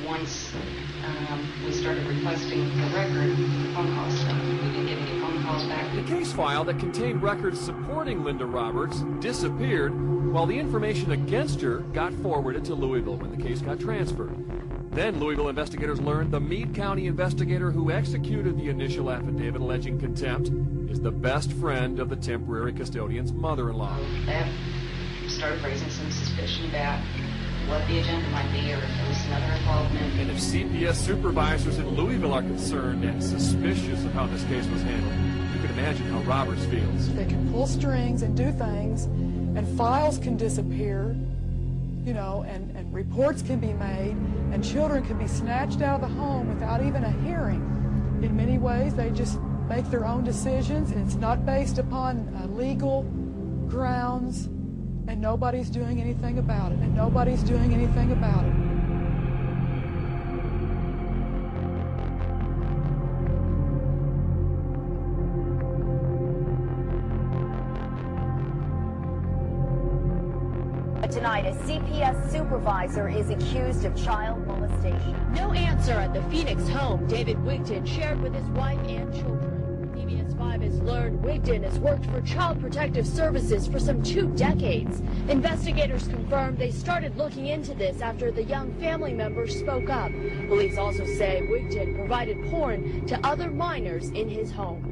once we started requesting the record, the phone calls stopped. We didn't get any phone calls back. The case file that contained records supporting Linda Roberts disappeared, while the information against her got forwarded to Louisville when the case got transferred. Then Louisville investigators learned the Meade County investigator who executed the initial affidavit alleging contempt is the best friend of the temporary custodian's mother-in-law. That started raising some suspicion about what the agenda might be, or if there was another involvement. And if CPS supervisors in Louisville are concerned and suspicious of how this case was handled, you can imagine how Roberts feels. They can pull strings and do things, and files can disappear, you know, and reports can be made, and children can be snatched out of the home without even a hearing. In many ways, they just make their own decisions, and it's not based upon legal grounds, and nobody's doing anything about it, and nobody's doing anything about it. Tonight, a CPS supervisor is accused of child molestation. No answer at the Phoenix home David Wigton shared with his wife and children. Pt.5 has learned Wigton has worked for Child Protective Services for some 2 decades. Investigators confirmed they started looking into this after the young family members spoke up. Police also say Wigton provided porn to other minors in his home.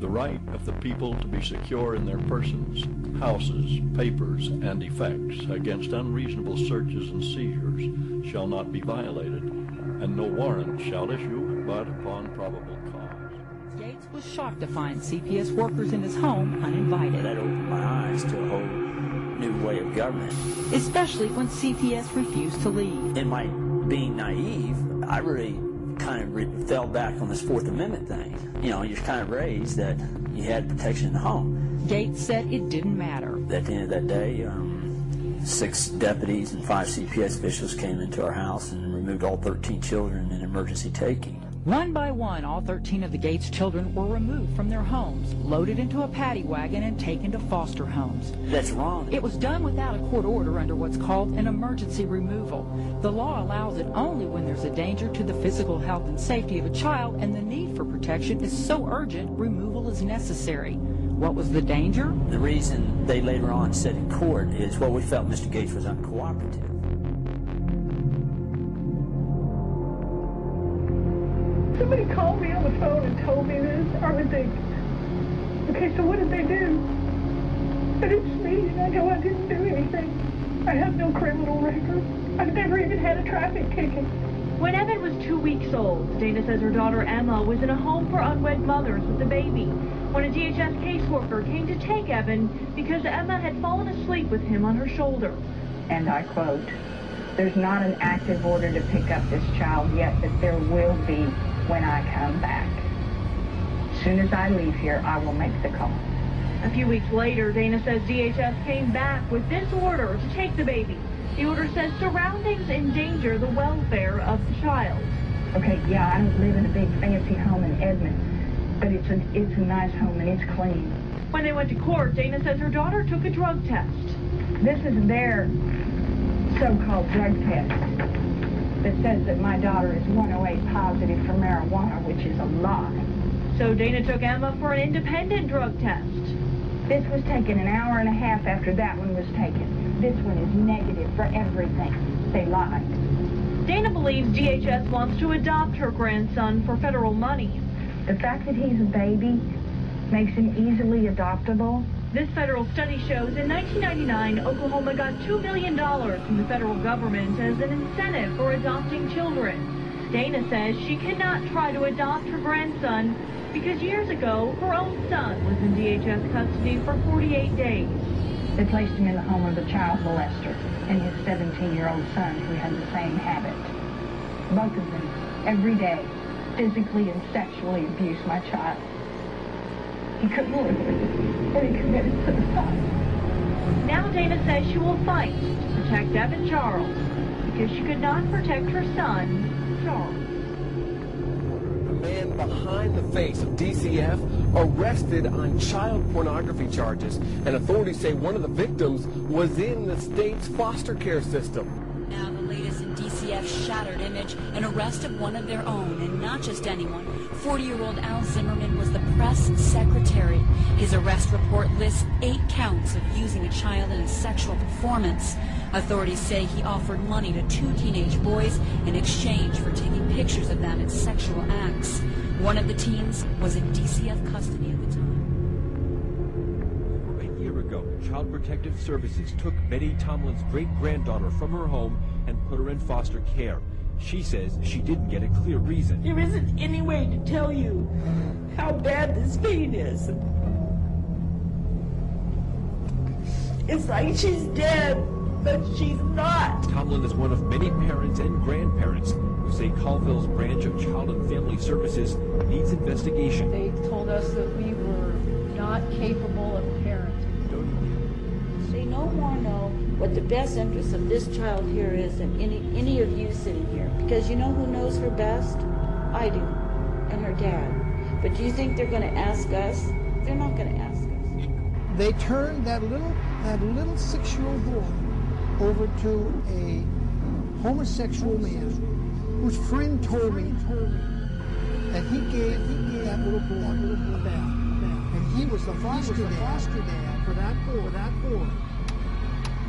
The right of the people to be secure in their persons, houses, papers, and effects against unreasonable searches and seizures shall not be violated, and no warrant shall issue but upon probable cause. Gates was shocked to find CPS workers in his home uninvited. That opened my eyes to a whole new way of government. Especially when CPS refused to leave. In my being naive, I really kind of fell back on this Fourth Amendment thing. You know, you're kind of raised that you had protection in the home. Gates said it didn't matter. At the end of that day, 6 deputies and 5 CPS officials came into our house and removed all 13 children in emergency taking. One by one, all 13 of the Gates children were removed from their homes, loaded into a paddy wagon, and taken to foster homes. That's wrong. It was done without a court order under what's called an emergency removal. The law allows it only when there's a danger to the physical health and safety of a child, and the need for protection is so urgent, removal is necessary. What was the danger? The reason they later on said in court is, well, we felt Mr. Gates was uncooperative. Somebody called me on the phone and told me this, I would think, okay, so what did they do? But it's me, and I know I didn't do anything. I have no criminal record. I've never even had a traffic ticket. When Evan was 2 weeks old, Dana says her daughter Emma was in a home for unwed mothers with a baby when a DHS caseworker came to take Evan because Emma had fallen asleep with him on her shoulder. And I quote, "There's not an active order to pick up this child yet, but there will be when I come back. As soon as I leave here, I will make the call." A few weeks later, Dana says DHS came back with this order to take the baby. The order says surroundings endanger the welfare of the child. Okay, yeah, I don't live in a big fancy home in Edmond, but it's a nice home and it's clean. When they went to court, Dana says her daughter took a drug test. This is their so-called drug test that says that my daughter is 108 positive for marijuana, which is a lie. So Dana took Emma for an independent drug test. This was taken an hour and a half after that one was taken. This one is negative for everything. They lied. Dana believes DHS wants to adopt her grandson for federal money. The fact that he's a baby makes him easily adoptable. This federal study shows in 1999, Oklahoma got $2 million from the federal government as an incentive for adopting children. Dana says she cannot try to adopt her grandson because years ago, her own son was in DHS custody for 48 days. They placed him in the home of a child molester and his 17-year-old son who had the same habit. Both of them, every day, physically and sexually abused my child. He couldn't live with it, and he committed suicide. Now Dana says she will fight to protect Evan Charles because she could not protect her son, Charles. The man behind the face of DCF arrested on child pornography charges, and authorities say one of the victims was in the state's foster care system. Now the latest in DCF Pt.5's shattered image, an arrest of one of their own, and not just anyone. 40-year-old Al Zimmerman was the press secretary. His arrest report lists 8 counts of using a child in a sexual performance. Authorities say he offered money to 2 teenage boys in exchange for taking pictures of them in sexual acts. One of the teens was in DCF custody at the time. A year ago, Child Protective Services took Betty Tomlin's great-granddaughter from her home and put her in foster care. She says she didn't get a clear reason. There isn't any way to tell you how bad this pain is. It's like she's dead, but she's not. Tomlin is one of many parents and grandparents who say Colville's branch of Child and Family Services needs investigation. They told us that we were not capable of parenting. They no more know what the best interest of this child here is than any of you sitting here. Because you know who knows her best? I do, and her dad. But do you think they're going to ask us? They're not going to ask us. They turned that little 6-year-old boy over to a homosexual man whose friend told me that he gave that little boy back. And he was the foster dad for that boy.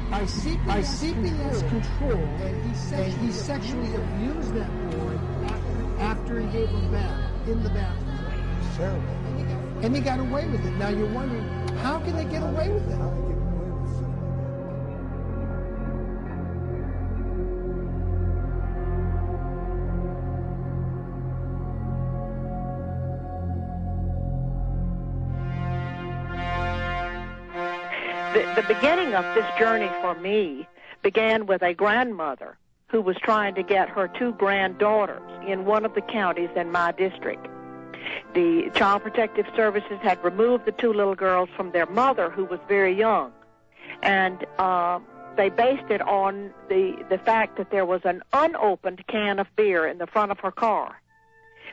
By CPS control, and he sexually abused that boy after he gave him back in the bathroom. It's terrible. And he got away with it. Now you're wondering, how can they get away with it? The beginning of this journey for me began with a grandmother who was trying to get her 2 granddaughters in one of the counties in my district. The Child Protective Services had removed the 2 little girls from their mother, who was very young, and they based it on the fact that there was an unopened can of beer in the front of her car.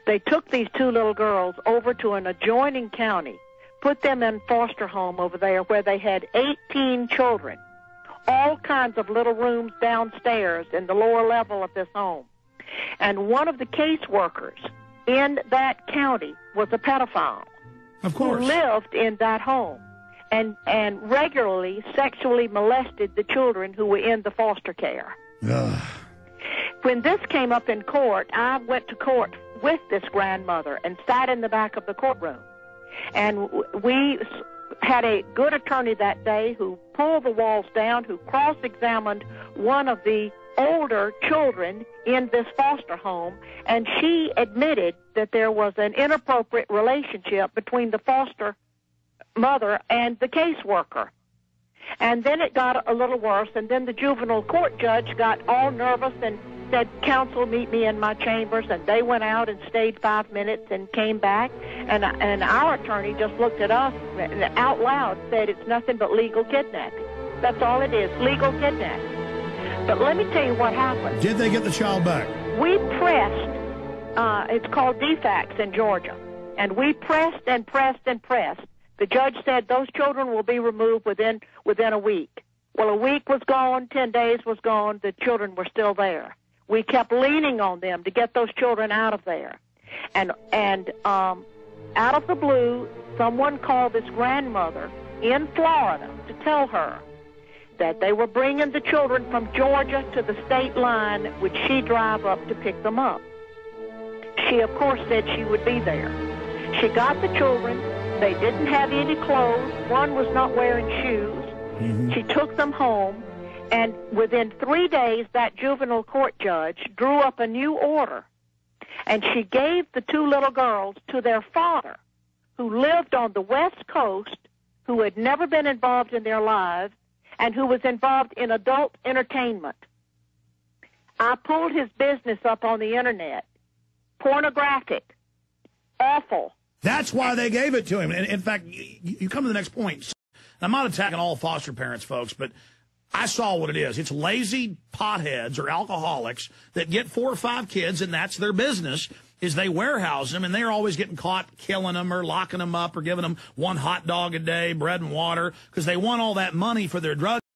They took these 2 little girls over to an adjoining county, put them in foster home over there where they had 18 children, all kinds of little rooms downstairs in the lower level of this home. And one of the caseworkers in that county was a pedophile. Of course. Who lived in that home and regularly sexually molested the children who were in the foster care. When this came up in court, I went to court with this grandmother and sat in the back of the courtroom. And we had a good attorney that day who pulled the walls down, who cross-examined one of the older children in this foster home, and she admitted that there was an inappropriate relationship between the foster mother and the caseworker. And then it got a little worse, and then the juvenile court judge got all nervous and said, "Counsel, meet me in my chambers," and they went out and stayed 5 minutes and came back, and our attorney just looked at us and out loud said, "It's nothing but legal kidnapping." That's all it is, legal kidnapping. But let me tell you what happened. Did they get the child back? We pressed, it's called DFACS in Georgia, and we pressed and pressed and pressed. The judge said those children will be removed within a week. Well, a week was gone, 10 days was gone, the children were still there. We kept leaning on them to get those children out of there. And out of the blue, someone called this grandmother in Florida to tell her that they were bringing the children from Georgia to the state line. Would she drive up to pick them up? She, of course, said she would be there. She got the children. They didn't have any clothes. One was not wearing shoes. She took them home. And within 3 days, that juvenile court judge drew up a new order, and she gave the 2 little girls to their father, who lived on the West Coast, who had never been involved in their lives, and who was involved in adult entertainment. I pulled his business up on the Internet. Pornographic. Awful. That's why they gave it to him. And in fact, you come to the next point. I'm not attacking all foster parents, folks, but I saw what it is. It's lazy potheads or alcoholics that get 4 or 5 kids, and that's their business, is they warehouse them, and they're always getting caught killing them or locking them up or giving them 1 hot dog a day, bread and water, because they want all that money for their drug